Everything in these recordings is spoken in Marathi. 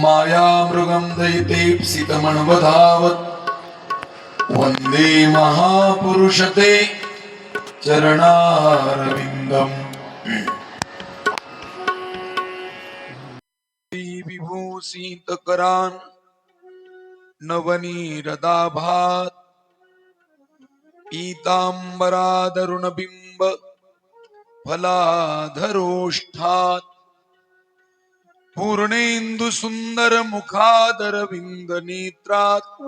मायामृगं दैतेप्सितमन्वधावत् वन्दे महापुरुषते चरणारविन्दम्। विभूषितकरान् नवनीरदाभात् पीताम्बरादरुणबिम्ब फलाधरोष्ठात् पूर्णेन्दु सुंदर मुखादरविंद नेत्रात्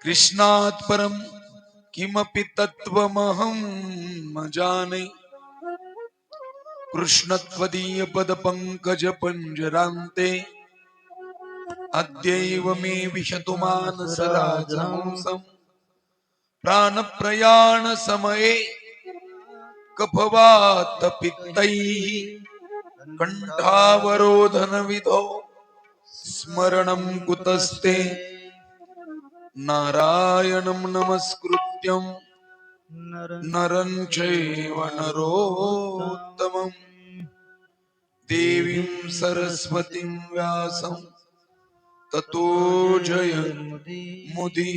कृष्णात् परं किमपि तत्त्वमहं न जाने। कृष्णत्वदीय पद पंकज पंजरान्ते अद्यैव मे विशतु मानस राजहंसं। प्राणप्रयाण समये कफवात पित्तैः कंठावरोधन विधौ स्मरणं कुतस्ते। नारायणं नमस्कृत्यं नरं चैव नरोत्तमं देवीं सरस्वतीं व्यासं ततो जयमुदीरये।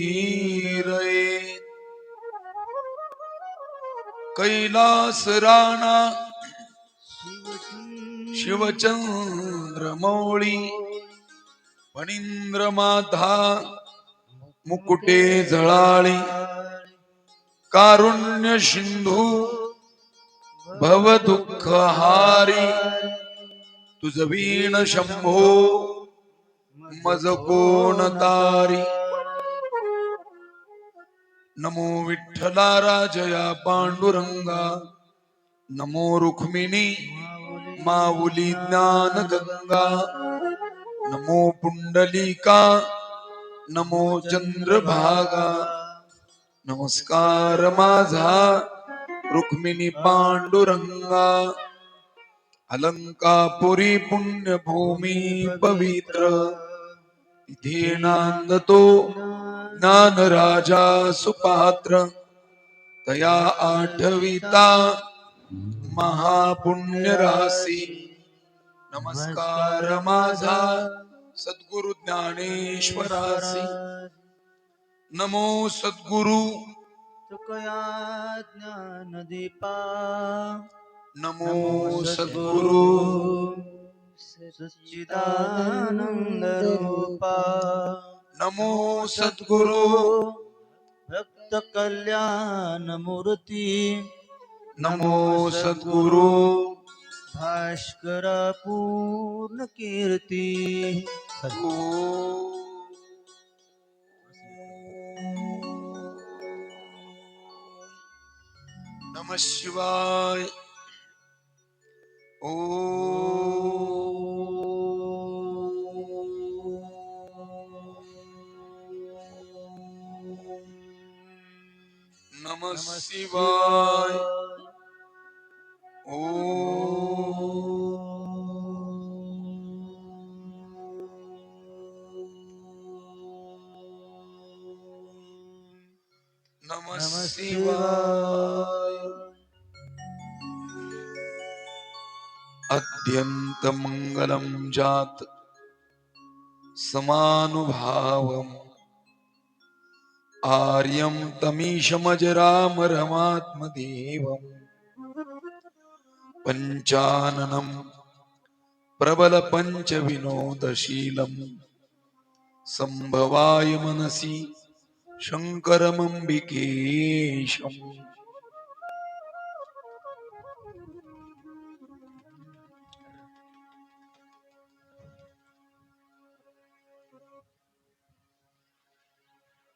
कैलासराणा शिवचंद्रमौळी फणींद्रमाधा मुकुटे जळाळी कारुण्य सिंधू भवदुःखहारी तुझ वीण शंभो मज कोण तारी। नमो विठ्ठला राजया पांडुरंगा नमो रुक्मिणी माऊली ज्ञान गंगा नमो पुंडलिका नमो चंद्रभागा। नमस्कार माझा रुक्मिणी पांडुरंगा अलंकापुरी पुण्यभूमी पवित्र इथे नांदतो ज्ञानराजा सुपात्र तया आठविता महापुण्य राशी। नमस्कार माझा सद्गुरु ज्ञानेश्वरासी नमो सद्गुरु तुकया ज्ञानदीपा नमो सद्गुरु सच्चिदानंद रूपा नमो सद्गुरु भक्त कल्याण मूर्ती नमो सद्गुरु भास्कर पूर्ण कीर्ती। नमः शिवाय। ओ नमः शिवाय। ओ नमः शिवाय। अत्यंत मंगलम जात समानुभावम आर्यं तमीशमजराम रमात्मदेवम् पंचाननं प्रबल पंच विनोदशीलम् संभवाय मनसि शंकरमंबिकेशम्।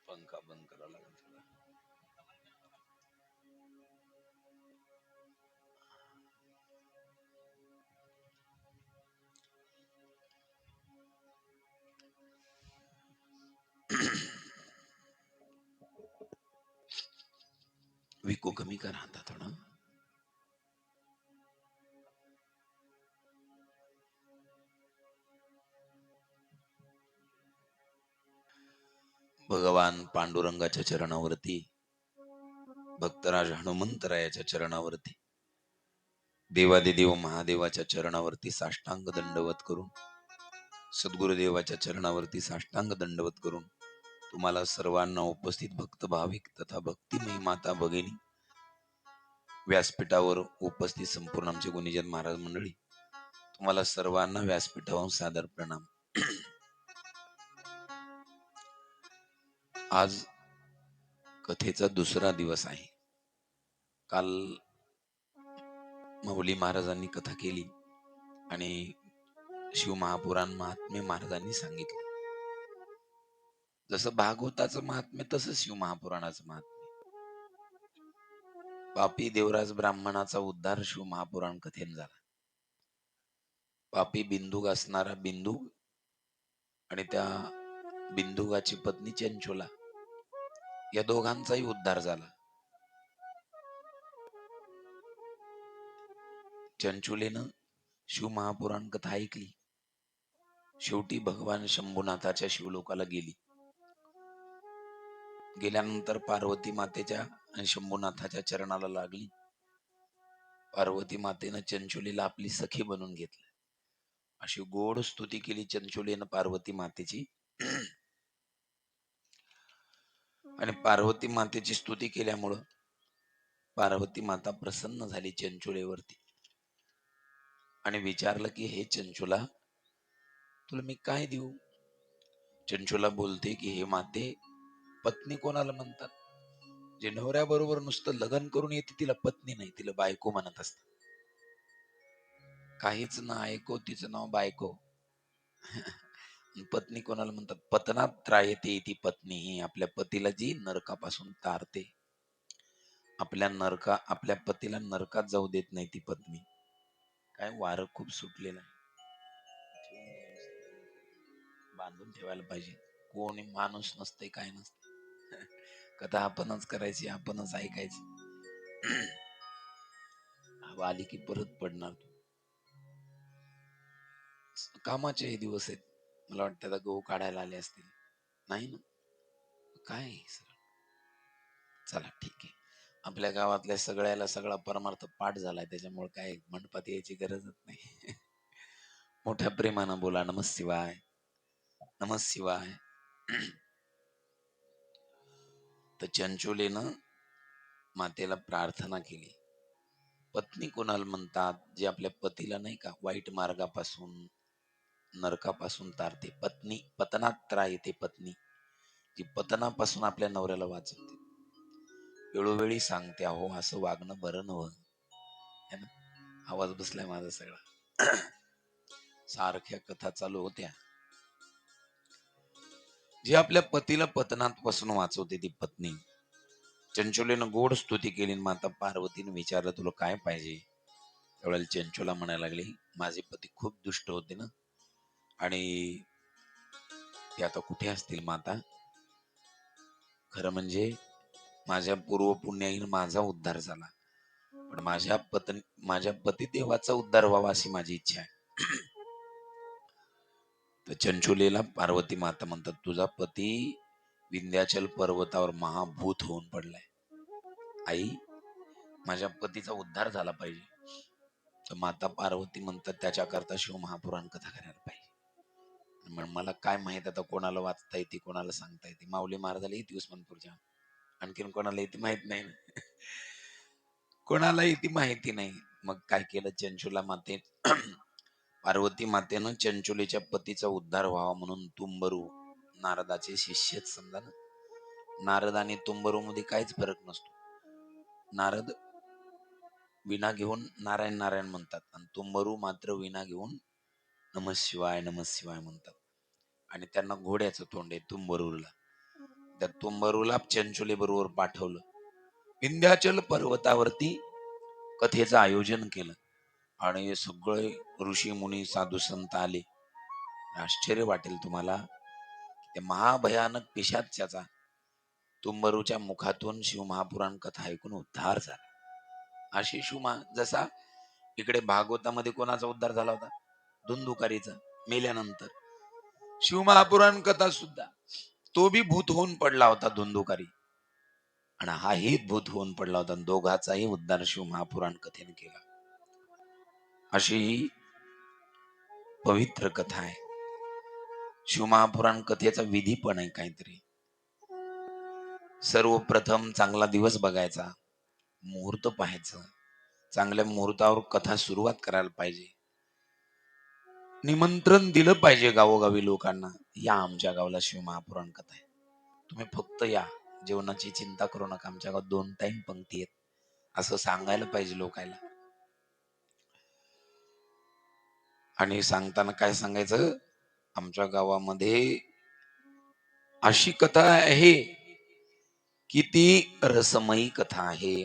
पंखा बंद करावा लागेल. विको कमी करा आता थोडं. भगवान पांडुरंगाच्या चरणावरती भक्तराज हनुमंतरायाच्या चरणावरती देवादिदेव महादेवाच्या चरणावरती साष्टांग दंडवत करून, सद्गुरुदेवाच्या चरणावरती साष्टांग दंडवत करून तुम्हाला सर्वांना, उपस्थित भक्त भाविक तथा भक्तिमयी माता भगिनी, व्यासपीठावर उपस्थित संपूर्ण आमचे गुणीजन महाराज मंडळी, तुम्हाला सर्वांना व्यासपीठावरून सादर प्रणाम. आज कथेचा दुसरा दिवस आहे. काल माऊली महाराजांनी कथा केली आणि शिव महापुराण महात्म्य महाराजांनी सांगितले. जसं भागवताचं महात्म्य तसं शिव महापुराणाचं महात्म्य. पापी देवराज ब्राह्मणाचा उद्धार शिव महापुराण कथेन झाला. पापी बिंदुक असणारा बिंदुक आणि त्या बिंदुकाची पत्नी चंचुला, या दोघांचाही उद्धार झाला. चंचुलेनं शिव महापुराण कथा ऐकली. शेवटी भगवान शंभुनाथाच्या शिवलोकाला गेली. गेल्यानंतर पार्वती मातेच्या आणि शंभुनाथाच्या चरणाला लागली. पार्वती मातेनं चंचुलीला आपली सखी बनवून घेतलं. अशी गोड स्तुती केली चंचुलीनं पार्वती मातेची. आणि पार्वती मातेची स्तुती केल्यामुळं पार्वती माता प्रसन्न झाली चंचुलेवरती आणि विचारलं की हे चंचुला, तुला मी काय देऊ? चंचुला बोलते की हे माते, पत्नी कोणाला म्हणतात? जे नवऱ्याबरोबर नुसतं लग्न करून येते तिला पत्नी नाही, तिला बायको म्हणत असतात. काहीच ना ऐको तिचं नाव बायको. पत्नी कोणाला म्हणतात? पतनात त्रायते ती पत्नी. आपल्या पतीला जी नरकापासून तारते, आपल्या पतीला नरकात जाऊ देत नाही ती पत्नी. काय वारं खूप सुटलेलं आहे, बांधून ठेवायला पाहिजे. कोणी माणूस नसते, काय नसते. कथा आपणच करायची, आपणच ऐकायची. हवा आली की परत पडणार. कामाचे हे दिवस आहेत. मला वाटतं आता गहू काढायला आले असतील, नाही ना? काय सर, चला ठीक आहे. आपल्या गावातल्या सगळ्याला सगळा परमार्थ पाठ झालाय, त्याच्यामुळे काय मंडपात यायची गरजच नाही. मोठ्या प्रेमानं बोला नमः शिवाय, नमः शिवाय. तर चंचुलेनं मातेला प्रार्थना केली. पत्नी कोणाला म्हणतात? जे आपल्या पतीला नाही का वाईट मार्गापासून, नरकापासून तारते. पत्नी पतनात येते पत्नी, जी पतनापासून आपल्या नवऱ्याला वाचवते. वेळोवेळी सांगते, अहो असं वागणं बरं नव्हतं. है ना? आवाज बसलाय माझा सगळा. सारख्या कथा चालू होत्या. जी आपल्या पतीला पतनात पासून वाचवते ती पत्नी. चंचुलेनं गोड स्तुती केली. माता पार्वतीने विचारलं, तुला काय पाहिजे? त्यावेळेला चंचुला म्हणायला लागली, माझे पती खूप दुष्ट होते ना, आणि ते आता कुठे असतील माता? खरं म्हणजे माझ्या पूर्व पुण्याईनं माझा उद्धार झाला, पण माझ्या पतिदेवाचा उद्धार व्हावा अशी माझी इच्छा आहे. तर चंचुलेला पार्वती माता म्हणतात, तुझा पती विंध्याचल पर्वतावर महाभूत होऊन पडलाय. आई, माझ्या पतीचा उद्धार झाला पाहिजे. तर माता पार्वती म्हणतात, त्याच्याकरता शिव महापुराण कथा करायला पाहिजे. मला काय माहित आता कोणाला वाचता येते, कोणाला सांगता येते. माऊली महाराजाला येते उस्मानपूरच्या, आणखीन कोणाला येते माहित नाही. कोणाला येते माहिती नाही. मग काय केलं चंचुला माते पार्वती मातेनं चंचुलीच्या पतीचा उद्धार व्हावा म्हणून तुंबरू, नारदाचे शिष्य समजा ना, नारद आणि तुंबरू मध्ये काहीच फरक नसतो. नारद विणा घेऊन नारायण नारायण म्हणतात आणि तुंबरू मात्र विणा घेऊन नमः शिवाय नमः शिवाय म्हणतात. आणि त्यांना घोड्याचं तोंड आहे तुंबरूला. त्या तुंबरूला चंचुले बरोबर पाठवलं. विंध्याचल पर्वतावरती कथेचं आयोजन केलं आणि सगळे ऋषी मुनी साधू संत आले. आश्चर्य वाटेल तुम्हाला, त्या महाभयानक पिशाच्याचा तुंबरूच्या मुखातून शिव महापुराण कथा ऐकून उद्धार झाला. अशी जसा इकडे भागवतामध्ये कोणाचा उद्धार झाला होता? धुंदुकारीचा, मेल्यानंतर. शिव महापुराण कथा सुद्धा तो बी भूत होऊन पडला होता धुंदुकारी, आणि हाही भूत होऊन पडला होता. दोघाचाही उद्धार शिव महापुराण कथेने केला. अशी ही पवित्र कथा आहे. शिवमहापुराण कथेचा विधी पण आहे काहीतरी. सर्वप्रथम चांगला दिवस बघायचा, मुहूर्त पाहायचं, चांगल्या मुहूर्तावर कथा सुरुवात करायला पाहिजे. निमंत्रण दिलं पाहिजे गावोगावी लोकांना, या आमच्या गावाला शिवमहापुराण कथा आहे, तुम्ही फक्त या, जेवणाची चिंता करू नका, आमच्या गावात 2 टाइम पंक्ती आहेत, असं सांगायला पाहिजे लोकांना. आणि सांगताना काय सांगायचं, आमच्या गावामध्ये अशी कथा आहे की ती रसमयी कथा आहे,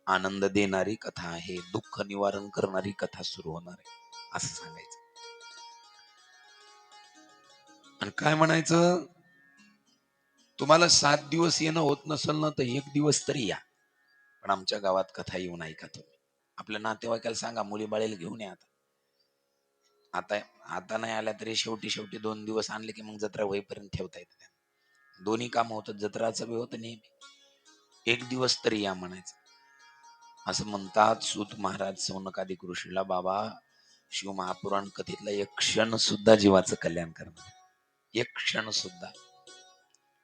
आनंद देणारी कथा आहे, दुःख निवारण करणारी कथा सुरू होणार आहे, असं सांगायचं. आणि काय म्हणायचं, तुम्हाला 7 दिवस येणं होत नसेल ना तर 1 दिवस तरी या, पण आमच्या गावात कथा येऊन ऐका तुम्ही. आपल्या नातेवाईकाला सांगा, मुली बाळीला घेऊन या. आता आता नाही आल्या तरी शेवटी शेवटी 2 दिवस आणले की मग जत्रा होईपर्यंत ठेवता येते. दोन्ही काम होतं, जत्राचं बी होतं नेहमी. 1 दिवस तरी या म्हणायचं. असं म्हणतात सूत महाराज सौनकादिक ऋषीला, बाबा शिव महापुराण कथेतला एक क्षण सुद्धा जीवाचं कल्याण करणार, एक क्षण सुद्धा.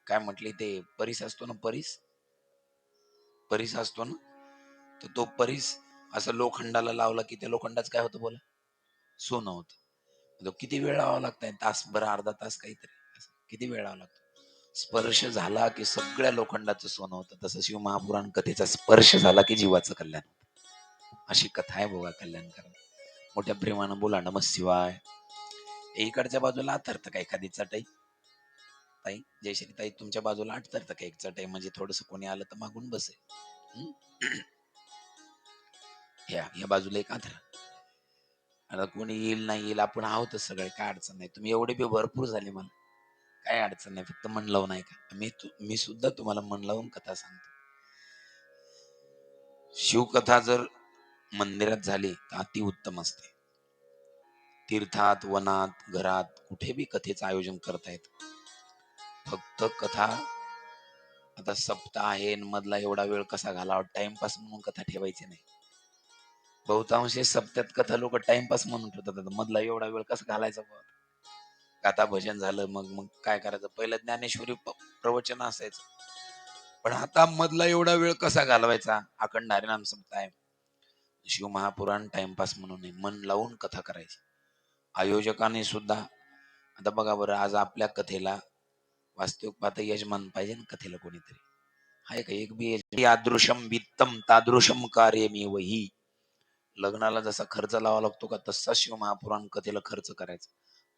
काय म्हटले ते, परीस असतो ना, परीस परीस असतो ना, तर तो परीस असं लोखंडाला लावला की त्या लोखंडाच काय होतं बोला, सोनं होतं. तो किती वेळ लावावा लागतंय, तासभर, अर्धा तास काहीतरी, किती वेळ लावावा लागतो. स्पर्श झाला की सगळ्या लोखंडाचं सोनं होतं. तसं शिव महापुराण कथेचा स्पर्श झाला की जीवाचं कल्याण होतं. अशी कथा आहे बघा, कल्याण करा. मोठ्या प्रेमानं बोला नमः शिवाय. इकडच्या बाजूला अथर्थ का एखादी चटई, ताई जयश्री ताई, तुमच्या बाजूला अथर्थ का एक चटई, म्हणजे थोडस कोणी आलं तर मागून बसेल. या बाजूला एक अथरा. आता कोणी येईल नाही येईल, आपण आहोतच सगळे, काय अडचण नाही. तुम्ही एवढे बी भरपूर झाले, मला काय अडचण नाही, फक्त मन लावून ऐका. मी सुद्धा तुम्हाला मन लावून कथा सांगतो. शिवकथा जर मंदिरात झाली तर अतिउत्तम असते. तीर्थात, वनात, घरात कुठे बी कथेचं आयोजन करता येतं. फक्त कथा, आता सप्ताह आहे मधला एवढा वेळ कसा घालावा, टाइमपास म्हणून कथा ठेवायची नाही. बहुतांश सप्त्यात कथा लोक टाइमपास म्हणून ठेवतात, मधला एवढा वेळ कसा घालायचा. गाथा भजन झालं, मग मग काय करायचं, पहिलं ज्ञानेश्वरी प्रवचन असायचं, पण आता मधला एवढा वेळ कसा घालवायचा, अखंड हरिनाम सप्ताह, शिव महापुराण टाइमपास म्हणून नाही, मन लावून कथा करायची. आयोजकांनी सुद्धा, आता बघा बरं, आज आपल्या कथेला वास्तविक पाहता यजमान पाहिजे ना, कथेला कोणीतरी आहे का, एक बी यादृशम वित्तम तादृशम कार्य मी वही. लग्नाला जसा खर्च लावा लागतो का, तसा शिव महापुराण कथेला खर्च करायचा.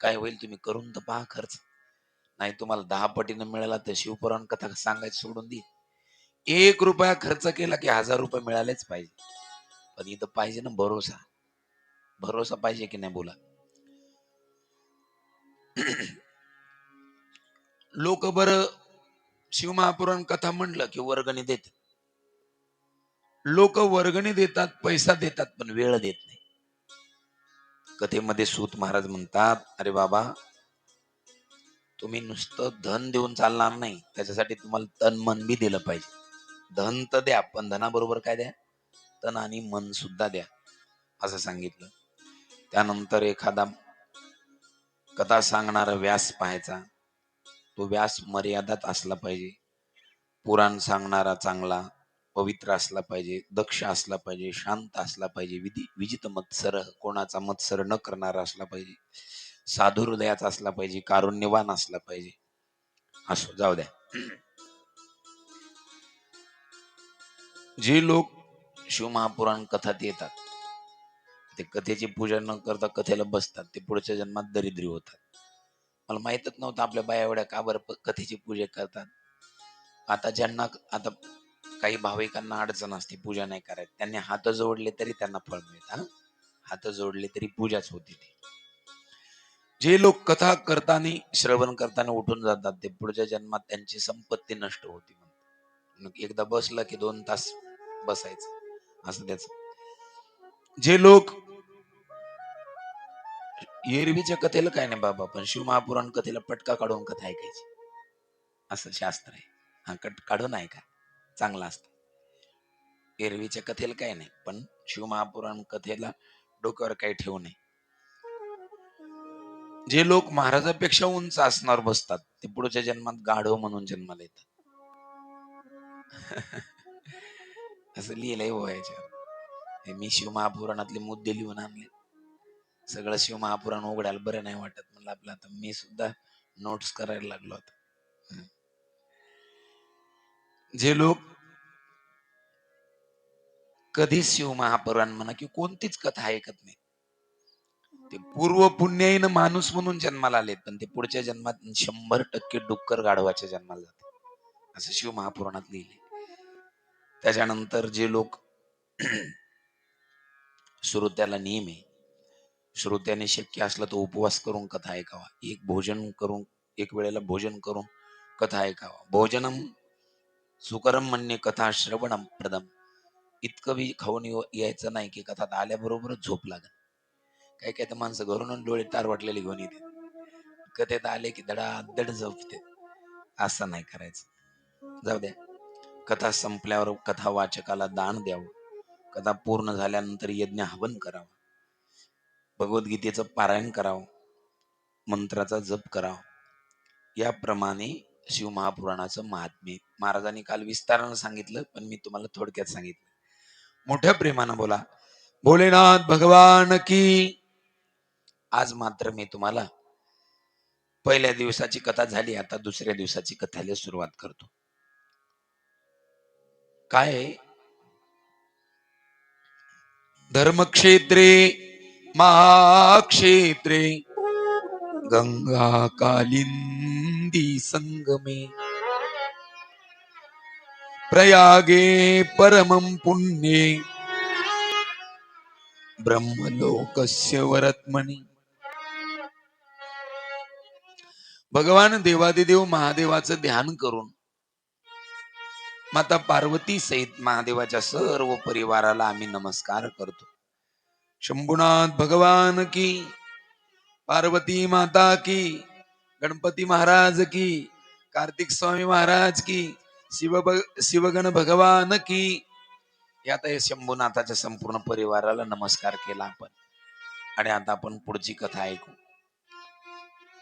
काय होईल तुम्ही करून तर पहा खर्च, नाही तुम्हाला 10 पटीनं मिळाला तर शिवपुराण कथा सांगायचं सोडून दे. 1 रुपया खर्च केला की 1000 रुपये मिळालेच पाहिजे. पण इथं पाहिजे ना भरोसा, भरोसा पाहिजे की नाही बोला. लोक बरं शिवमहापुराण कथा म्हणलं की वर्गणी देतात. लोक वर्गणी देतात, पैसा देतात, पण वेळ देत नाही. कथेमध्ये सूत महाराज म्हणतात, अरे बाबा, तुम्ही नुसतं धन देऊन चालणार नाही, त्याच्यासाठी तुम्हाला तन मन बी दिलं पाहिजे. धन तर द्या, पण धनाबरोबर काय द्या, तन आणि मन सुद्धा द्या, असं सांगितलं. त्यानंतर एखादा कथा सांगणारा व्यास पाहायचा, तो व्यास मर्यादात असला पाहिजे. पुराण सांगणारा चांगला पवित्र असला पाहिजे, दक्ष असला पाहिजे, शांत असला पाहिजे, विजित मत्सर, कोणाचा मत्सर न करणारा असला पाहिजे, साधू हृदयाचा असला पाहिजे, कारुण्यवान असला पाहिजे. असो, जाऊ द्या. जे लोक शिवमहापुराण कथात येतात, ते कथेची पूजा न करता कथेला बसतात, ते पुढच्या जन्मात दरिद्री होतात. मला माहितच नव्हतं आपल्या बाया एवढ्या का बरं कथेची पूजा करतात. आता ज्यांना, आता काही भाविकांना अडचण असते, पूजा नाही करायची, त्यांनी हात जोडले तरी त्यांना फळ मिळतं. हात जोडले तरी पूजाच होती ती. जे लोक कथा करताना, श्रवण करताना उठून जातात, ते पुढच्या जन्मात त्यांची संपत्ती नष्ट होती. मग एकदा बसलं की 2 तास बसायचं, असं त्याच. जे लोक, एरवीच्या कथेला काय नाही बाबा, पण शिवमहापुराण कथेला पटका काढून कथा ऐकायची, असं शास्त्र आहे. हा, काढून ऐका, चांगला असतं. एरवीच्या कथेला काय नाही, पण शिवमहापुराण कथेला डोक्यावर काही ठेवू नये. जे लोक महाराजापेक्षा उंच आसनावर बसतात ते पुढच्या जन्मात गाढव म्हणून जन्माला येतात. असं लिहिलंय व्हायच्या. मी शिवमहापुराणातले मुद्दे लिहून आणले. सगळं शिवमहापुराण उघडायला बरं नाही वाटत म्हणलं आपलं, आता मी सुद्धा नोट्स करायला लागलो आता. जे लोक कधीच शिवमहापुराण म्हणा की कोणतीच कथा ऐकत नाही ते पूर्व पुण्याईनं माणूस म्हणून जन्माला आलेत, पण ते पुढच्या जन्मात 100% डुक्कर गाढवाच्या जन्माला जाते, असं शिव महापुराणात लिहिले. त्याच्यानंतर जे लोक श्रोत्याला नियम आहे, श्रोत्याने शक्य असलं तर उपवास करून कथा ऐकावा, एक वेळेला भोजन करून कथा ऐकावा. भोजनम सुकरम म्हणणे कथा श्रवणम प्रदम. इतकं बी खाऊन यायचं नाही की कथात आल्याबरोबरच झोप लागेल. काही काही तर माणसं घरून डोळे टार वाटलेले घेऊन येते, कथेत आले की धडाधड झोपते. असं नाही करायचं. जाऊ द्या. कथा संपल्यावर कथा वाचकाला दान द्यावं. कथा पूर्ण झाल्यानंतर यज्ञ हवन करावं. भगवद्गीतेचं पारायण करावं. मंत्राचा जप करावा. याप्रमाणे शिवमहापुराणाचं महात्म्य महाराजांनी काल विस्तारानं सांगितलं, पण मी तुम्हाला थोडक्यात सांगितलं. मोठ्या प्रेमानं बोला भोलेनाथ भगवान की. आज मात्र मी तुम्हाला पहिल्या दिवसाची कथा झाली, आता दुसऱ्या दिवसाची कथेला सुरुवात करतो. काय आहे? धर्मक्षेत्रे महाक्षेत्रे गंगा कालिंदी संगमे प्रयागे परमं पुण्ये ब्रह्मलोकस्य वरत्मनि. भगवान देवादिदेव महादेवाचं ध्यान करून माता पार्वती सहित महादेवाच्या सर्व परिवाराला आम्ही नमस्कार करतो. शंभुनाथ भगवान की, पार्वती माता की, गणपती महाराज की, कार्तिक स्वामी महाराज की, शिवगण भगवान की. यात शंभुनाथाच्या संपूर्ण परिवाराला नमस्कार केला आपण. आणि आता आपण पुढची कथा ऐकू.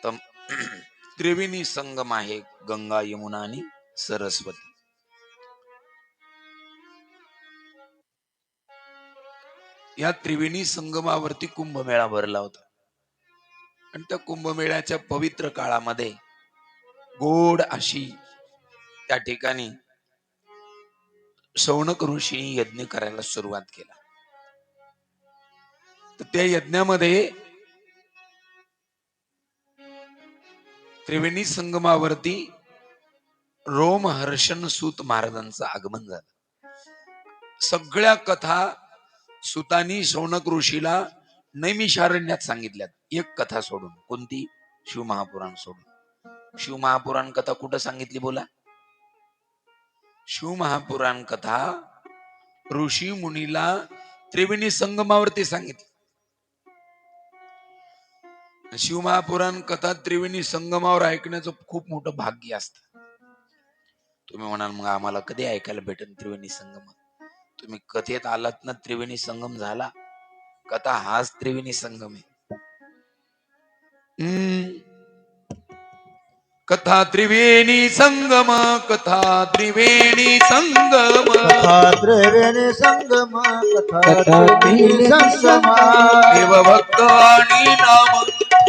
तर त्रिवेणी संगम आहे, गंगा यमुना आणि सरस्वती. या त्रिवेणी संगमावरती कुंभमेळा भरला होता. आणि त्या कुंभमेळ्याच्या पवित्र काळामध्ये गोड अशी त्या ठिकाणी शौनक ऋषींनी यज्ञ करायला सुरुवात केला. तर त्या यज्ञामध्ये त्रिवेणी संगमावरती रोमहर्षण सूत महाराजांचं आगमन झालं. सगळ्या कथा सुतानी शौनक ऋषीला नैमिषारण्यात सांगितल्यात, एक कथा सोडून. कोणती? शिवमहापुराण सोडून. शिवमहापुराण कथा कुठं सांगितली बोला? शिवमहापुराण कथा ऋषी मुनीला त्रिवेणी संगमावरती सांगितली. शिवमहापुराण कथा त्रिवेणी संगमावर ऐकण्याचं खूप मोठं भाग्य असतं. तुम्ही म्हणाल मग आम्हाला कधी ऐकायला भेटेल त्रिवेणी संगम? तुम्ही कथेत आलात ना, त्रिवेणी संगम झाला. कथा हाच त्रिवेणी संगम आहे. कथा त्रिवेणी संगम, कथा त्रिवेणी संगम, कथा त्रिवेणी संगम, कथा त्रिवेणी संगम. देवभक्त आणि नाम,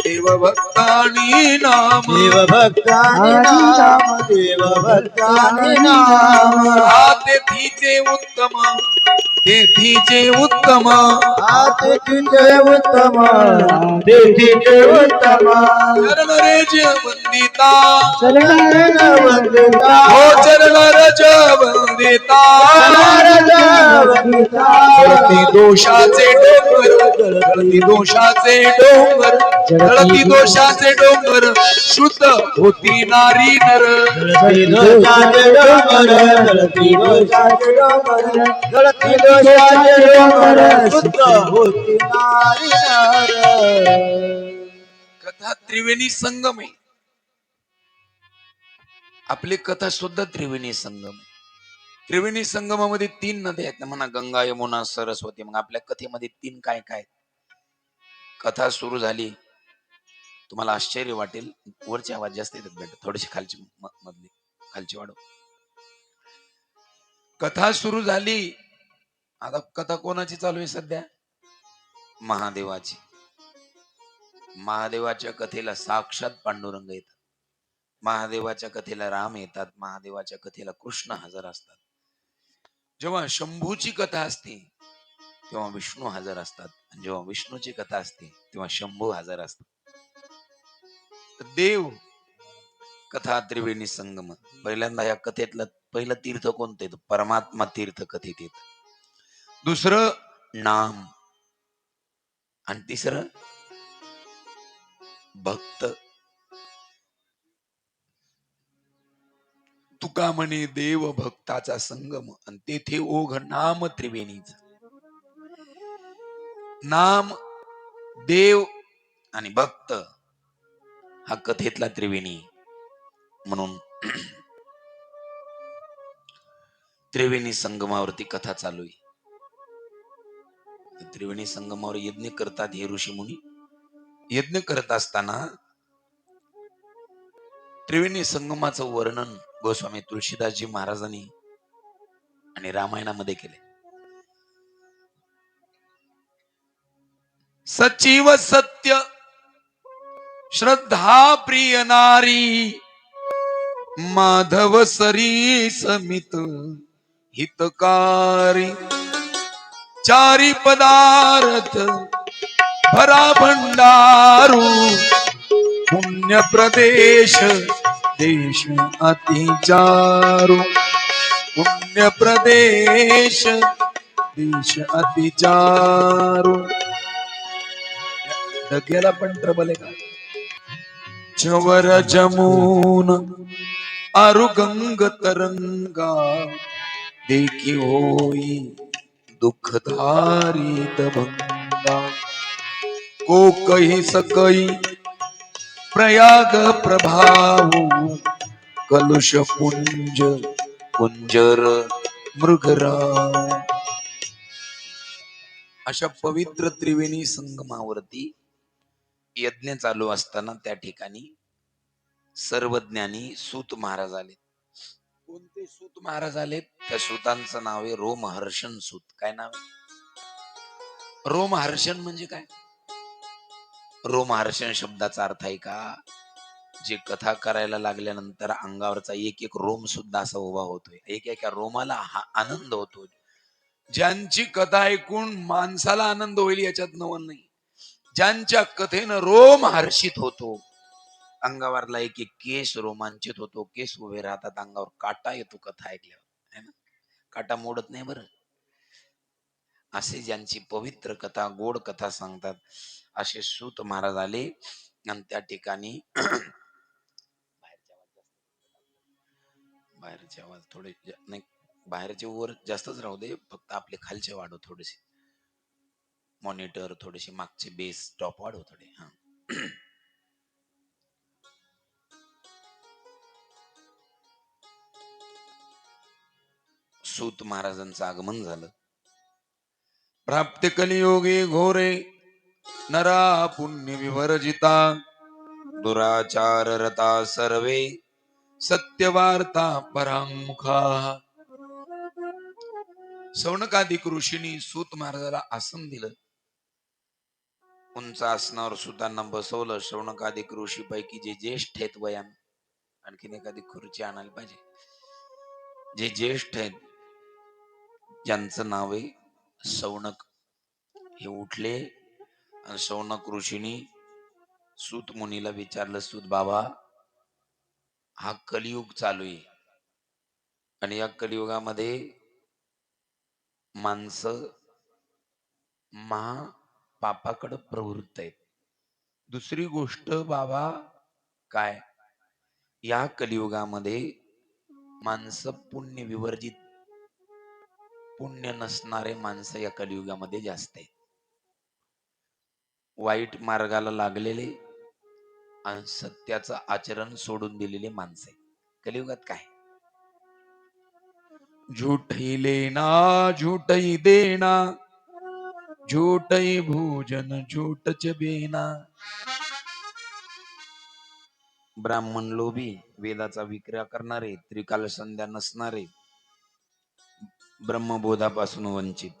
देवभक्त आणि नाम, देवभक्तानि नाम, देवभक्तानि नाम. तेथीचे उत्तम, तेथीचे उत्तम, तेथीचे उत्तम, तेथीचे उत्तम. चरण रेज वंदिता, चरण वंदिता, हो चरण रज वंदिता. जळती दोषाचे डोंगर, जळती दोषाचे डोंगर, जळती दोषाचे डोंगर, शुद्ध होती नारी नर. जळती दोषाचे डोंगर, जळती दोषाचे डोंगर, जळती दोषाचे डोंगर, शुद्ध होती नारी नर. कथा त्रिवेणी संगम आहे. आपली कथा सुद्धा त्रिवेणी संगम आहे. त्रिवेणी संगमामध्ये 3 नद्या आहेत ना म्हणा, गंगा यमुना सरस्वती. मग आपल्या कथेमध्ये 3 काय काय? कथा सुरू झाली, तुम्हाला आश्चर्य वाटेल, वरचे आवाज जास्त येतात बेटा, थोडेसे खालची मधली खालची वाढव. कथा सुरू झाली, आता कथा कोणाची चालू आहे सध्या? महादेवाची. महादेवाच्या कथेला साक्षात पांडुरंग येतात, महादेवाच्या कथेला राम येतात, महादेवाच्या कथेला कृष्ण हजर असतात. जेव्हा शंभूची कथा असते तेव्हा विष्णू हजर असतात, आणि जेव्हा विष्णूची कथा असते तेव्हा शंभू हजर असतात. देव कथा त्रिवेणी संगम. पहिल्यांदा या कथेतलं पहिलं तीर्थ कोणतं येतं? परमात्मा तीर्थ कथेत येत. दुसरं नाम, आणि तिसरं भक्त. तुका म्हणे देव भक्ताचा संगम, आणि तेथे ओघ नाम त्रिवेणीच. नाम, देव आणि भक्त हा कथेतला त्रिवेणी. म्हणून त्रिवेणी संगमावरती कथा चालू आहे. त्रिवेणी संगमावर यज्ञ करतात हे ऋषी मुनी. यज्ञ करत असताना त्रिवेणी संगमाचं वर्णन गोस्वामी तुळशीदासजी महाराजांनी आणि रामायणामध्ये केले. सचिव सत्य श्रद्धा प्रिय नारी, माधव सरी समित हितकारी, चारी पदार्थ भरा भंडारू, पुण्य प्रदेश देश अतिचारू, पुण्य प्रदेश देश अतिचारू. डग्याला पण ट्रबल आहे का? चवर जमून अरुगंग तरंगा, देखी होई दुःखधारी दभंगा, को कही सकई प्रयाग प्रभाव, कलुष पुंज कुंजर मृगराव. अशा पवित्र त्रिवेणी संगमावरती यज्ञ चालू असताना त्या ठिकाणी सर्वज्ञानी सूत महाराज आले. कोणते सूत महाराज आले? त्या सूतांचं नाव आहे रोमहर्षण सूत. काय नाव आहे? रोमहर्षण म्हणजे काय? रोमहर्षण शब्दाचा अर्थ आहे का, जे कथा करायला लागल्यानंतर अंगावरचा एक एक रोम सुद्धा असा उभा होतोय, एक एका रोमाला आनंद होतो. ज्यांची कथा ऐकून माणसाला आनंद होईल याच्यात नवल नाही, ज्यांच्या कथेनं रोम हर्षित होतो, अंगावरला एक एक केस रोमांचित होतो, केस उभे राहतात, अंगावर काटा येतो कथा ऐकल्यावर, है ना? काटा मोडत नाही बरं. असे ज्यांची पवित्र कथा, गोड कथा सांगतात, असे सूत महाराज आले. आणि त्या ठिकाणी बाहेरचे आवाज थोडे नाही, बाहेरचे वर जास्तच राहू दे, फक्त आपले खालचे वाढव थोडेसे, मॉनिटर थोडेसे मागचे बेस टॉप वाढव थोडे. हा. सूत महाराजांचं आगमन झालं. प्राप्त कलियोगी घोरे नरा पुण्य विवर्जिता, दुराचार रता सर्वे सत्यवार्ता परामुखा. सौनकादिक ऋषींनी सूत महाराजाला आसन दिलं. उंच आसनावर सुतांना बसवलं. शौनकादिक ऋषी पैकी जे ज्येष्ठ आहेत वयान, आणखीन एखादी खुर्ची आणायला पाहिजे, जे ज्येष्ठ आहेत ज्यांचं नाव आहे शौनक, हे उठले आणि शौनक ऋषींनी सूत मुनीला विचारलं, सूत बाबा, हा कलियुग चालू आहे आणि या कलियुगामध्ये माणसं पापाकडे प्रवृत्त आहेत. दुसरी गोष्ट बाबा काय, या कलियुगामध्ये माणसं पुण्य विवर्जित, पुण्य नसणारे माणसं या कलियुगामध्ये जास्त आहेत. वाईट मार्गाला लागलेले आणि सत्याचं आचरण सोडून दिलेले माणसे कलियुगात काय, झूठ ही लेना झूठ ही देना, झूठई भोजन झूठच बेना. ब्राह्मण लोभी, वेदाचा विक्रय करणारे, त्रिकाल संध्या नसणारे, ब्रह्मबोधापासून वंचित.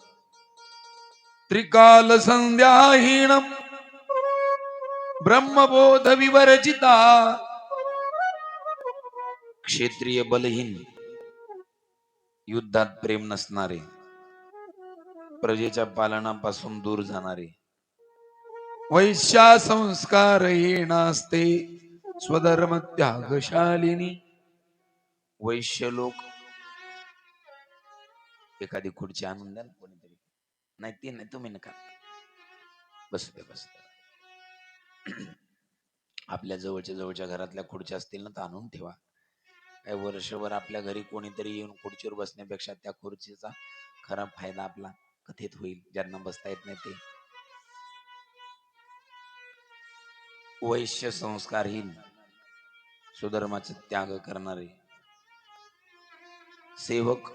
त्रिकाल संध्याहीन ब्रह्मबोध विवर्जिता. क्षेत्रीय बलहीन, युद्धात प्रेम नसणारे, प्रजेच्या पालनापासून दूर जाणारे, वैश्या संस्कार येणास्ते स्वधर्म त्यागशालिनी. वैश्य लोक, एखादी खुर्ची आणून द्या ना कोणीतरी. नाही ती नाही, तुम्ही नका, बस द्या बस द्या. आपल्या जवळच्या घरातल्या खुर्च्या असतील ना तर आणून ठेवा. काही वर्षभर आपल्या घरी कोणीतरी येऊन खुर्चीवर बसण्यापेक्षा त्या खुर्चीचा खरा फायदा आपला कथित होईल, ज्यांना बसता येत नाही ते. वैश्य संस्कारहीन, सुधर्माचा त्याग करणारे, सेवक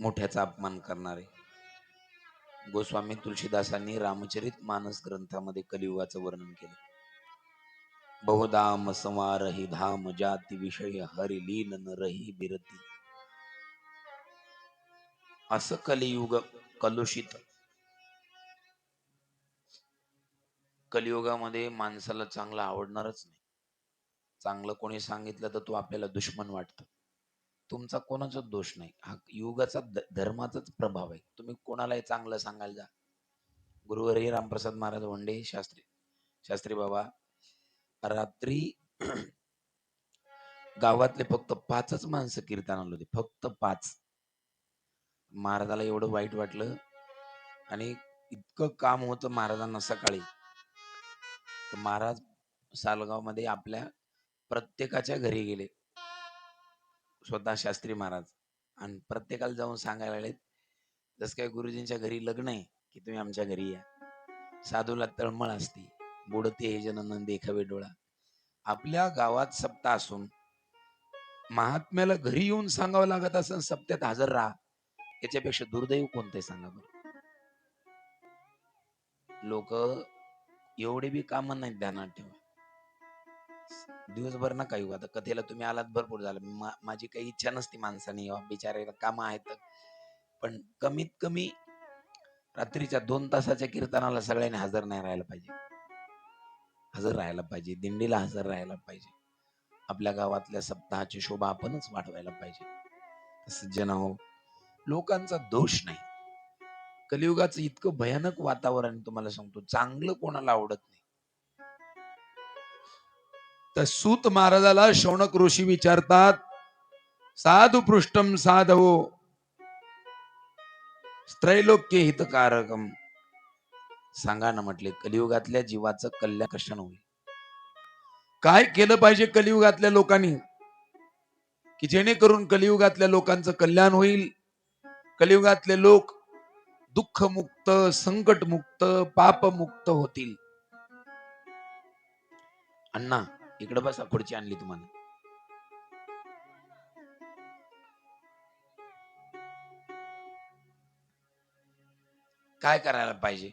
मोठ्याचा अपमान करणारे. गोस्वामी तुलसीदासांनी रामचरित मानस ग्रंथामध्ये कलियुगाचं वर्णन केलं. बहुधाम संवारही धाम जाती विषय हरी लीन नरही बिरती. असं कलियुग कलुषित, कलियुगामध्ये माणसाला चांगलं आवडणारच नाही. चांगलं कोणी सांगितलं तर तो आपल्याला दुश्मन वाटतं. तुमचा कोणाचा दोष नाही, हा युगाचा धर्माचाच प्रभाव आहे. तुम्ही कोणालाही चांगलं सांगायला जा. गुरुवर्य रामप्रसाद महाराज वंडे शास्त्री बाबा रात्री गावातले फक्त 5च माणसं कीर्तनाला होते, फक्त 5. महाराजाला एवढं वाईट वाटलं आणि इतकं काम होतं महाराजांना सकाळी, तर महाराज सालगाव मध्ये आपल्या प्रत्येकाच्या घरी गेले, स्वतः शास्त्री महाराज, आणि प्रत्येकाला जाऊन सांगायला लागले, जस काय गुरुजींच्या घरी लग्न आहे की तुम्ही आमच्या घरी या. साधूला तळमळ असती, बुडते हे जन देखावे डोळा. आपल्या गावात सप्ताह असून महात्म्याला घरी येऊन सांगावं लागत असं, सप्त्यात हजर राहा, याच्यापेक्षा दुर्दैव कोणते सांगा बरं. लोक एवढे बी काम नाही ध्यानात ठेवा. दिवसभर नका येऊ. आता कथेला तुम्ही आलात भरपूर झालं. माझी काही इच्छा नसती माणसाने यावं, बिचारायला काम आहेत, पण कमीत कमी रात्रीच्या 2 तासाच्या कीर्तनाला सगळ्यांनी हजर नाही राहायला पाहिजे. हजर राहायला पाहिजे, दिंडीला हजर राहायला पाहिजे. आपल्या गावातल्या सप्ताहाची शोभा आपणच वाढवायला पाहिजे. सज्जन हो, लोकांचा दोष नाही. कलियुगाचं इतकं भयानक वातावरण तुम्हाला सांगतो, चांगलं कोणाला आवडत नाही. तर सूत महाराजाला शौनक ऋषी विचारतात, साधु पृष्ठम साधवो त्रैलोक्य हितकारकम. सांगा ना, म्हटले कलियुगातल्या जीवाचं कल्याण कशानं होईल? काय केलं पाहिजे कलियुगातल्या लोकांनी की जेणेकरून कलियुगातल्या लोकांचं कल्याण होईल? कलियुगातले लोक दुःखमुक्त, संकटमुक्त, पापमुक्त होतील. अण्णा इकडे बसा, खुर्ची आणली तुम्हाला. काय करायला पाहिजे?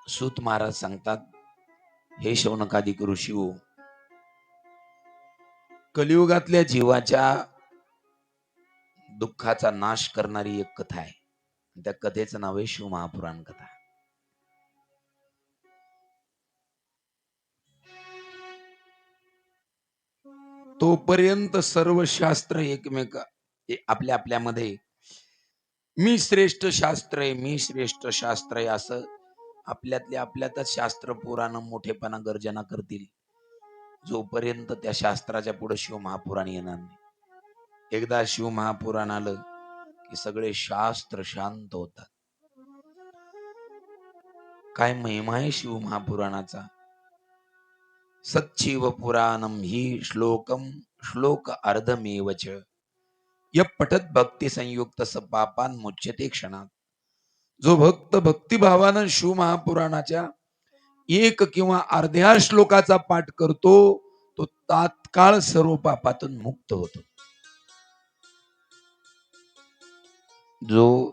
सूत महाराज सांगतात, हे शौनकादिक ऋषी हो, कलियुगातल्या जीवाच्या दुःखाचा नाश करणारी एक कथा आहे. त्या कथेचं नाव आहे शिवमहापुराण कथा. तोपर्यंत सर्व शास्त्र एकमेक आपल्या आपल्यामध्ये मी श्रेष्ठ शास्त्र आहे, मी श्रेष्ठ शास्त्र आहे असं आपल्यातल्या आपल्यातच शास्त्र पुराण मोठेपणा गर्जना करतील, जोपर्यंत त्या शास्त्राच्या पुढे शिवमहापुराण येणार नाही. एकदा शिवमहापुराण आलं की सगळे शास्त्र शांत होतात. काय महिमा आहे शिवमहापुराणाचा. सच्चिव पुराणम ही श्लोक अर्धमेवच य पठत भक्ती संयुक्त सपापान मुच्यते क्षणात. जो भक्त भक्तिभावानं शिवमहापुराणाच्या 1 किंवा अर्ध्या श्लोकाचा पाठ करतो, तो तात्काळ सर्व पापातून मुक्त होतो. जो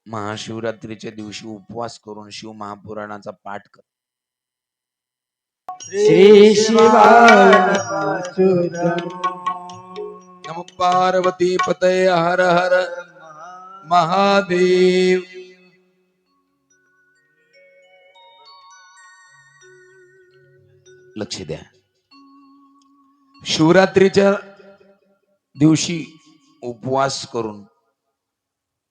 महाशिवरात्रीच्या दिवशी उपवास करून शिव महापुराणाचा पाठ कर, श्री शिवाय नमः नम पार्वती पतये हर हर महादेव. लक्ष द्या, शिवरात्रीच्या दिवशी उपवास करून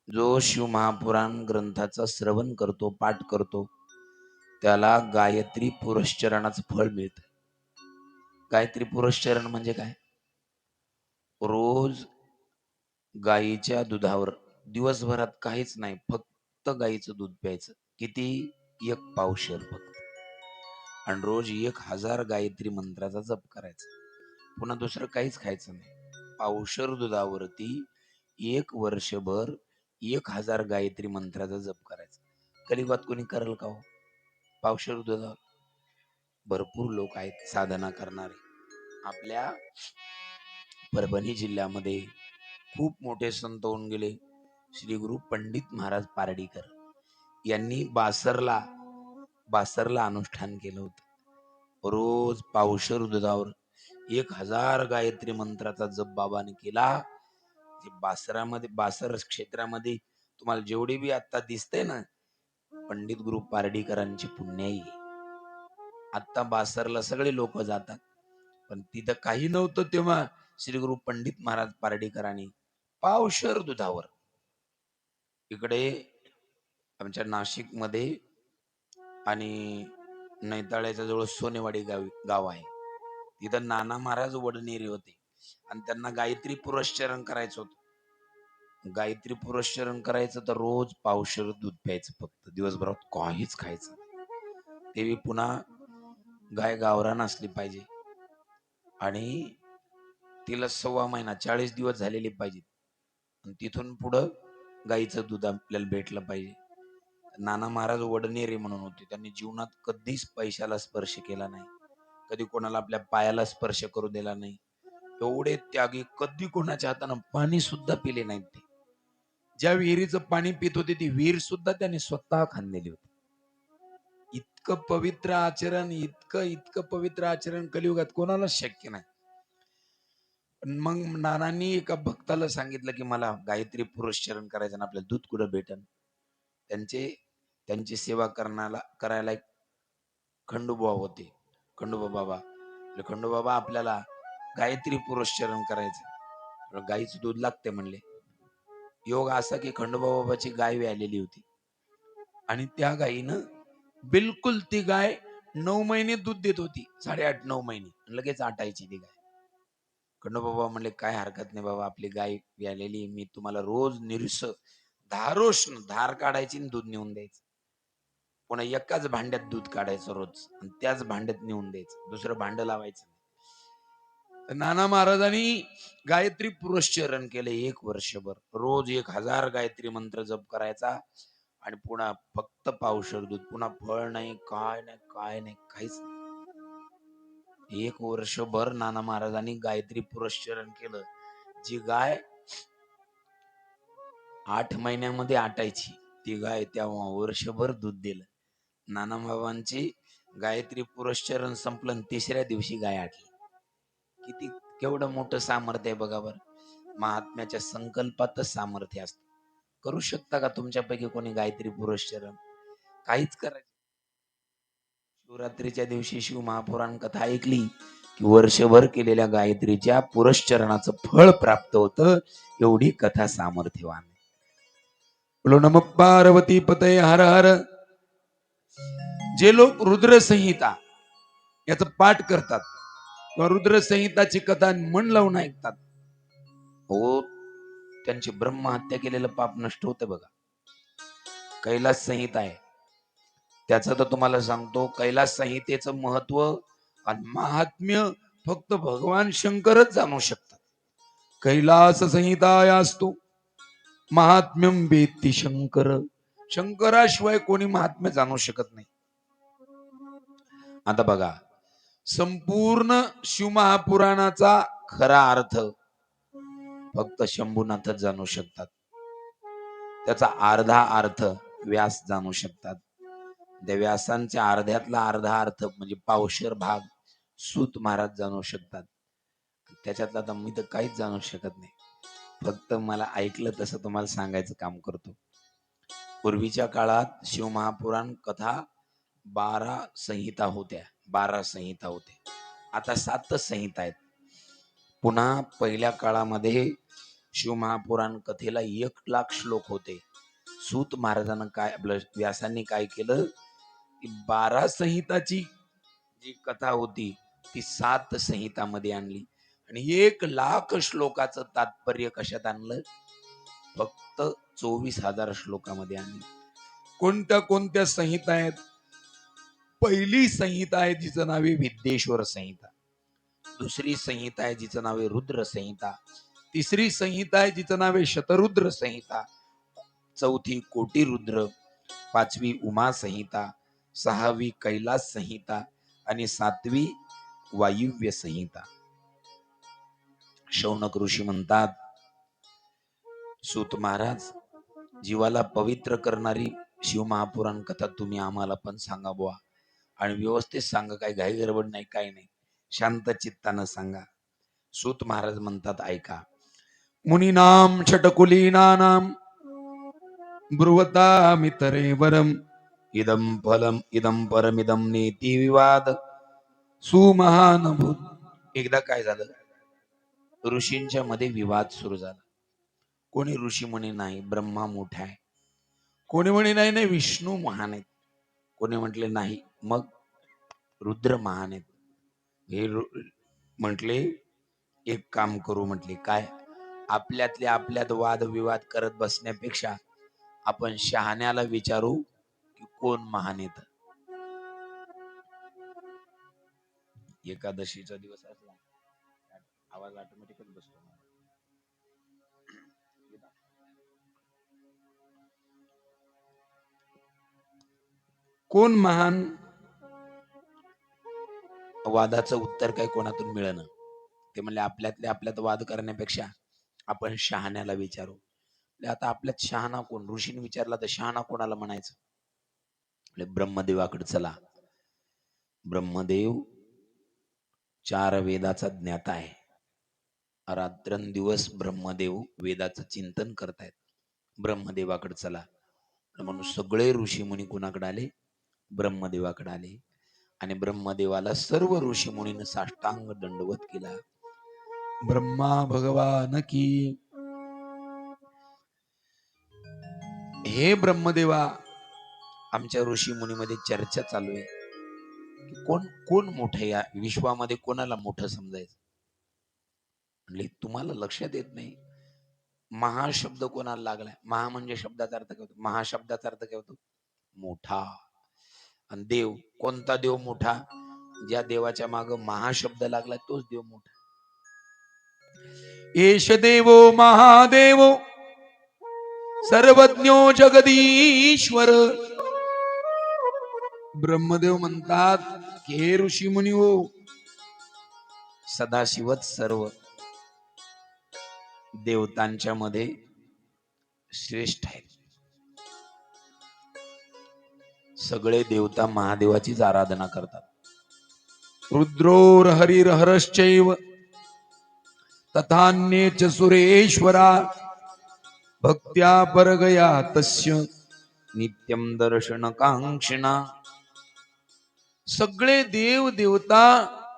जो शिव महापुराण ग्रंथाचा श्रवण करतो, पाठ करतो, त्याला गायत्री पुरश्चरणाचं फळ मिळतं. गायत्री पुरश्चरण म्हणजे काय? रोज गायीच्या दुधावर दिवसभरात काहीच नाही, फक्त गायीचं दूध प्यायचं. किती? 1 पावशेर फक्त. आणि रोज 1000 गायत्री मंत्राचा जप करायचा. पुन्हा दुसरं काहीच खायचं नाही. पावशेर दुधावरती 1 वर्षभर 1000 गायत्री मंत्राचा जप करायचा. कलियुगात कोणी करेल का हो? पावशेर दुधावर भरपूर लोक आहेत साधना करणारे. आपल्या परभणी जिल्ह्यामध्ये खूप मोठे संत होऊन गेले. श्री गुरु पंडित महाराज पारडीकर यांनी बासरला अनुष्ठान केलं होतं. रोज पावशेर दुधावर 1000 गायत्री मंत्राचा जप बाबाने केला. बासर क्षेत्रामध्ये तुम्हाला जेवढी बी आता दिसते ना, पंडित गुरु पारडीकरांची पुण्याई. आता बासरला सगळे लोक जातात, पण तिथं काही नव्हतं तेव्हा श्री गुरु पंडित महाराज पारडीकरांनी पावशेर दुधावर. इकडे आमच्या नाशिक मध्ये आणि नैताळ्याच्या जवळ सोनेवाडी गाव आहे. तिथं नाना महाराज वडनेरी होते आणि त्यांना गायत्री पुरश्चरण करायचं होतं. गायत्री पुरश्चरण करायचं तर रोज पावशेर दूध प्यायचं, फक्त दिवसभरात काहीच खायचं. ते पुन्हा गाय गावरान असली पाहिजे आणि तिला 1.25 महिना 40 दिवस झालेले पाहिजेत. आणि तिथून पुढं गाईचं दूध आपल्याला भेटलं पाहिजे. नाना महाराज वडनेरे म्हणून होते. त्यांनी जीवनात कधीच पैशाला स्पर्श केला नाही, कधी कोणाला आपल्या पायाला स्पर्श करू दिला नाही. एवढे त्यागी, कधी कोणाच्या हातानं पाणी सुद्धा पिले नाहीत ते. ज्या विहिरीचं पाणी पित होते ती विहीर सुद्धा त्यांनी स्वतः खांदलेली होती. इतकं पवित्र आचरण, इतकं पवित्र आचरण कलियुगात कोणालाच शक्य नाही. मग नानांनी एका भक्ताला सांगितलं की मला गायत्री पुरश्चरण करायचं आणि आपल्याला दूध कुठं भेटन. त्यांची सेवा करायला एक खंडोबा होते. खंडोबा बाबा, खंडोबा बाबा आपल्याला गायत्री पुरश्चरण करायचं, गाईचं दूध लागते म्हणले. योग असा की खंडोबा बाबाची गाय व्यालेली होती आणि त्या गायीनं बिलकुल, ती गाय 9 महिने दूध देत होती, 8.5-9 महिने, लगेच आटायची ती गाय. खंडोबा बाबा म्हणले काय हरकत नाही बाबा, आपली गाय व्यालेली, मी तुम्हाला रोज निरस धार काढायची आणि दूध नेऊन द्यायचं. पुन्हा एकाच भांड्यात दूध काढायचं रोज आणि त्याच भांड्यात नेऊन द्यायचं, दुसरं भांड लावायचं नाही. नाना महाराजांनी गायत्री पुरश्चरण केले 1 वर्षभर. रोज 1000 गायत्री मंत्र जप करायचा आणि पुन्हा फक्त पावशेर दूध, पुन्हा फळ नाही, काय नाही, काहीच नाही. 1 वर्षभर नाना महाराजांनी गायत्री पुरश्चरण केलं. जी गाय 8 महिन्यामध्ये आटायची, ती गाय तेव्हा वर्षभर दूध दिलं. नाना बाबांची गायत्री पुरश्चरण संपलं, 3ऱ्या दिवशी गाय आटली. किती, केवढं मोठं सामर्थ्य आहे बघा बरं. महात्म्याच्या संकल्पातच सामर्थ्य असतं. करू शकता का तुमच्यापैकी कोणी गायत्री पुरश्चरण? काहीच करायचं. शिवरात्रीच्या दिवशी शिव महापुराण कथा ऐकली की वर्षभर केलेल्या गायत्रीच्या पुरश्चरणाचं फळ प्राप्त होतं. एवढी कथा सामर्थ्यवान. बोलो नमः पार्वती पतये हर हर. जे लोक रुद्रसंहिता याचा पाठ करतात किंवा रुद्रसंहिताची कथा मन लावून ऐकतात, हो, त्यांची ब्रह्महत्या केलेलं पाप नष्ट होतं बघा. कैलास संहिता आहे, त्याचं तर तुम्हाला सांगतो, कैलास संहितेचं महत्व आणि महात्म्य फक्त भगवान शंकरच जाणू शकतात. कैलास संहितायास्तु महात्म्यम वेत्ती शंकर. शंकराशिवाय कोणी महात्म्य जाणू शकत नाही. आता बघा, संपूर्ण शिवमहापुराणाचा खरा अर्थ फक्त शंभूनाथच जाणू शकतात. त्याचा अर्धा अर्थ व्यास जाणू शकतात. त्या व्यासांच्या अर्ध्यातला अर्धा अर्थ म्हणजे पावशेर भाग सूत महाराज जाणू शकतात. त्याच्यातला तर मी तर काहीच जाणू शकत नाही. फक्त मला ऐकलं तसं तुम्हाला सांगायचं काम करतो. पूर्वीच्या काळात शिवमहापुराण कथा 12 संहिता होत्या. 12 संहिता होत्या. आता 7 संहिता आहेत. पुन्हा पहिल्या काळामध्ये शिवमहापुराण कथेला 1,00,000 श्लोक होते. सूत महाराजांना काय व्यासांनी काय केलं की 12 संहिताची जी कथा होती ती 7 संहितामध्ये आणली आणि 1,00,000 श्लोकाचं तात्पर्य कशात आणलं? फक्त 24,000 श्लोकामध्ये आणले. कोणत्या कोणत्या संहिता आहेत? पहिली संहिता आहे जिचं नाव आहे विद्येश्वर संहिता. दुसरी संहिता आहे जिचं नाव आहे रुद्र संहिता. तिसरी संहिता आहे जिचं नाव आहे शतरुद्र संहिता. चौथी कोटी रुद्र. पाचवी उमा संहिता. सहावी कैलास संहिता आणि 7वी वायुव्य संहिता. शौनक ऋषी म्हणतात, सूत महाराज, जीवाला पवित्र करणारी शिवमहापुराण कथा तुम्ही आम्हाला पण सांगा बुवा, आणि व्यवस्थित सांगा, काही घाई गडबड नाही, काही नाही, शांत चित्तानं सांगा. सूत महाराज म्हणतात, ऐका. मुनीनाम षटकुलीनानाम ब्रुवतामितरे वरम इदम फलम इदम परमिदम नेति विवाद सुमहानभूत. एकदा काय झालं, ऋषींच्या मध्ये विवाद सुरू झाला. कोणी ऋषी म्हणे नाही ब्रह्मा मोठा आहे, कोणी म्हणे नाही नाही विष्णू महान आहेत, कोणी म्हटले नाही मग रुद्र महान आहेत. हे म्हटले एक काम करू, म्हटले काय, आपल्यातले आपल्यात वाद विवाद करत बसण्यापेक्षा आपण शहाण्याला विचारू की कोण महान येत. एकादशीचा दिवस असला आवाज ऑटोमॅटिकच बसतो. कोण महान? वादाचं उत्तर काय कोणातून मिळेना. ते म्हणले आपल्यातले आपल्यात वाद करण्यापेक्षा आपण शहाण्याला विचारू. आता आपल्यात शहाणा कोण? ऋषीने विचारला तर शहाणा कोणाला म्हणायचं? ब्रह्मदेवाकडे चला. ब्रह्मदेव 4 वेदाचा ज्ञाता आहे. रात्रंदिवस ब्रह्मदेव वेदाचं चिंतन करतायत. ब्रह्मदेवाकडे चला म्हणून सगळे ऋषी मुनी कुणाकडे आले? ब्रह्मदेवाकडे आले. आणि ब्रह्मदेवाला सर्व ऋषी मुनीने साष्टांग दंडवत केला. ब्रह्मा भगवान की. हे ब्रह्मदेवा, आमच्या ऋषी मुनीमध्ये चर्चा चालू आहे की कोण कोण मोठं, या विश्वामध्ये कोणाला मोठं समजायचं. म्हणजे तुम्हाला लक्षात येत नाही, महाशब्द कोणाला लागलाय? महा म्हणजे शब्दाचा अर्थ काय होतो? महाशब्दाचा अर्थ काय होतो? मोठा. आणि देव, कोणता देव मोठा? ज्या देवाच्या माग महाशब्द लागला तोच देव मोठा. एष देवो महादेवो सर्वज्ञो जगदीश्वर. ब्रह्मदेव म्हणतात की हे ऋषी मुनी हो, सदाशिवच सर्व देवतांच्या मध्ये श्रेष्ठ आहे. सगळे देवता महादेवाचीच आराधना करतात. रुद्रो हरिर्हरश्चैव तथान्ये च सुरेश्वरा भक्त्या परगया तस्य नित्यम दर्शन कांक्षिणा. सगळे देव देवता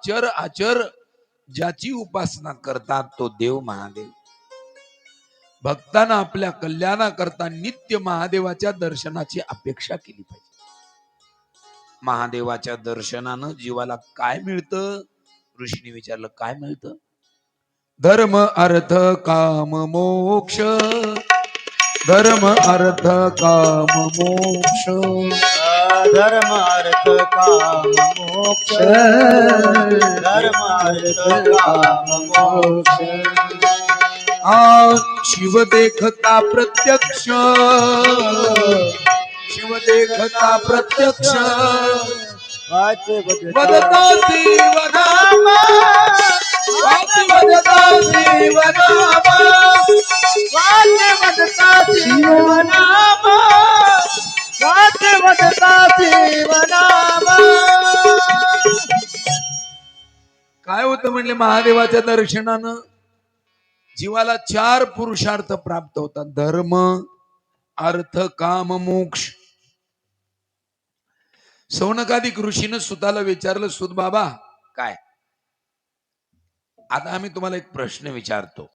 चर आचर ज्याची उपासना करतात तो देव महादेव. भक्तांना आपल्या कल्याणाकरता नित्य महादेवाच्या दर्शनाची अपेक्षा केली पाहिजे. महादेवाच्या दर्शनानं जीवाला काय मिळतं? ऋषीने विचारलं, काय मिळतं? धर्म अर्थ काम मोक्ष. धर्म अर्थ काम मोक्ष. धर्म अर्थ काम मोक्ष. धर्म अर्थ काम मोक्ष. शिव देखता प्रत्यक्ष. शिव देखता प्रत्यक्ष. वदता वदता वाद्य वाजता शिवनामा वाद्य वाजता शिवनामा वाद्य वाजता शिवनामा काय होतं म्हणले महादेवाच्या दर्शनानं जीवाला 4 पुरुषार्थ प्राप्त होतात. धर्म, अर्थ, काम, मोक्ष. सौनकादिक ऋषीनं सुताला विचारलं, सुत बाबा काय? आता आम्ही तुम्हाला एक प्रश्न विचारतो.